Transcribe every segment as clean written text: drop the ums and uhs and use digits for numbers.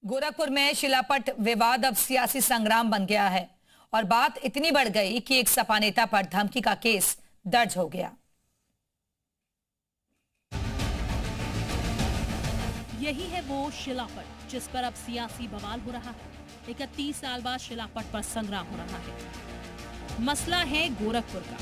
गोरखपुर में शिलापट विवाद अब सियासी संग्राम बन गया है और बात इतनी बढ़ गई कि एक सपा नेता पर धमकी का केस दर्ज हो गया। यही है वो शिलापट जिस पर अब सियासी बवाल हो रहा है। 31 साल बाद शिलापट पर संग्राम हो रहा है। मसला है गोरखपुर का,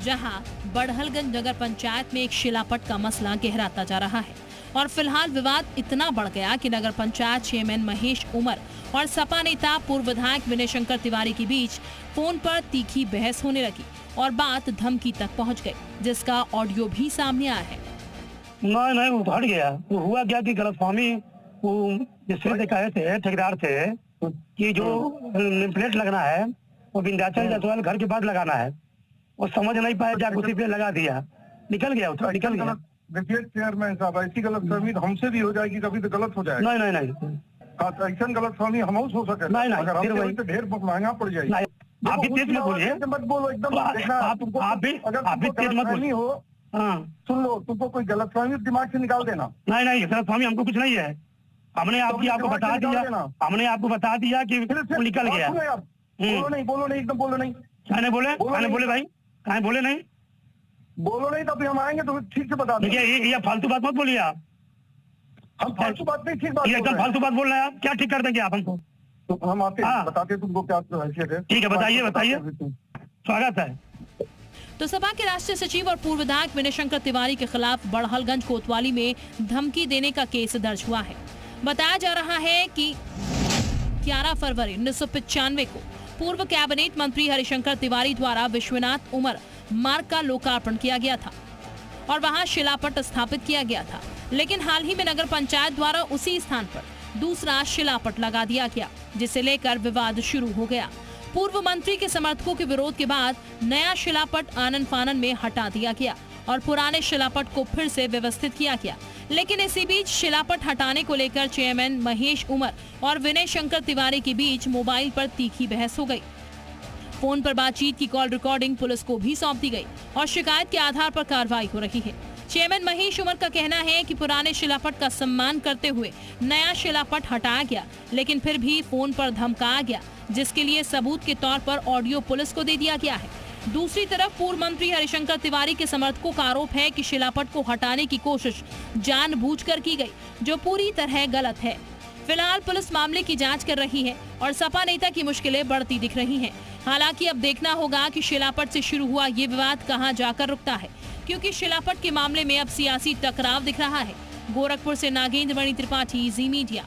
जहां बड़हलगंज नगर पंचायत में एक शिलापट का मसला गहराता जा रहा है और फिलहाल विवाद इतना बढ़ गया कि नगर पंचायत चेयरमैन महेश उमर और सपा नेता पूर्व विधायक विनय शंकर तिवारी के बीच फोन पर तीखी बहस होने लगी और बात धमकी तक पहुंच गई, जिसका ऑडियो भी सामने आया है। नहीं वो हट गया। वो हुआ क्या कि गलतफहमी, वो जिससे कहे थे ठेकेदार थे कि जो प्लेट लगना है वो विंध्याचल जायसवाल घर के पास लगाना है, वो समझ नहीं पाया, जाकर उसी पे लगा दिया, निकल गया निकल गया। देखिए चेयरमैन साहब, ऐसी गलतफहमी हमसे भी हो जाएगी, कभी तो गलत हो जाएगा। नहीं ऐसा गलतफहमी हम हो सके नहीं अगर हम तो ढेर महंगा पड़ जाएगी। आप भी तेज मत बोलिए, मत बोलो एकदम। आप भी तेज मत बोलिए। हो सुन लो, तुमको कोई गलतफहमी दिमाग से निकाल देना। नहीं गलतफहमी हमको कुछ नहीं है। हमने आपको बता दिया कि वो निकल गया। बोलो नहीं एकदम बोलो नहीं। कहने बोले भाई, कहे बोले नहीं, बोलो नहीं तो अभी हम आएंगे तो ठीक से बता देंगे। ये फालतू बात मत बोलिए आप। हम फालतू बात नहीं, ठीक बात एकदम फालतू बात बोल रहे हैं आप। क्या ठीक कर देंगे आप हमको? तो हम आते बताते तुमको क्या हैसियत है। ठीक है, बताइए स्वागत है। तो सपा के राष्ट्रीय सचिव और पूर्व विधायक विनय शंकर तिवारी के खिलाफ बड़हलगंज कोतवाली में धमकी देने का केस दर्ज हुआ है। बताया जा रहा है कि 11 फरवरी 1995 को पूर्व कैबिनेट मंत्री हरिशंकर तिवारी द्वारा विश्वनाथ उमर मार्ग का लोकार्पण किया गया था और वहां शिलापट स्थापित किया गया था, लेकिन हाल ही में नगर पंचायत द्वारा उसी स्थान पर दूसरा शिलापट लगा दिया गया, जिसे लेकर विवाद शुरू हो गया। पूर्व मंत्री के समर्थकों के विरोध के बाद नया शिलापट आनन फानन में हटा दिया गया और पुराने शिलापट को फिर से व्यवस्थित किया गया। लेकिन इसी बीच शिलापट हटाने को लेकर चेयरमैन महेश उमर और विनय शंकर तिवारी के बीच मोबाइल पर तीखी बहस हो गई। फोन पर बातचीत की कॉल रिकॉर्डिंग पुलिस को भी सौंप दी गई और शिकायत के आधार पर कार्रवाई हो रही है। चेयरमैन महेश उमर का कहना है कि पुराने शिलापट का सम्मान करते हुए नया शिलापट हटाया गया, लेकिन फिर भी फोन पर धमकाया गया, जिसके लिए सबूत के तौर पर ऑडियो पुलिस को दे दिया गया है। दूसरी तरफ पूर्व मंत्री हरिशंकर तिवारी के समर्थकों का आरोप है कि शिलापट को हटाने की कोशिश जानबूझकर की गई, जो पूरी तरह गलत है। फिलहाल पुलिस मामले की जांच कर रही है और सपा नेता की मुश्किलें बढ़ती दिख रही हैं। हालांकि अब देखना होगा कि शिलापट से शुरू हुआ ये विवाद कहां जाकर रुकता है, क्योंकि शिलापट के मामले में अब सियासी टकराव दिख रहा है। गोरखपुर से नागेंद्र मणि त्रिपाठी, जी मीडिया।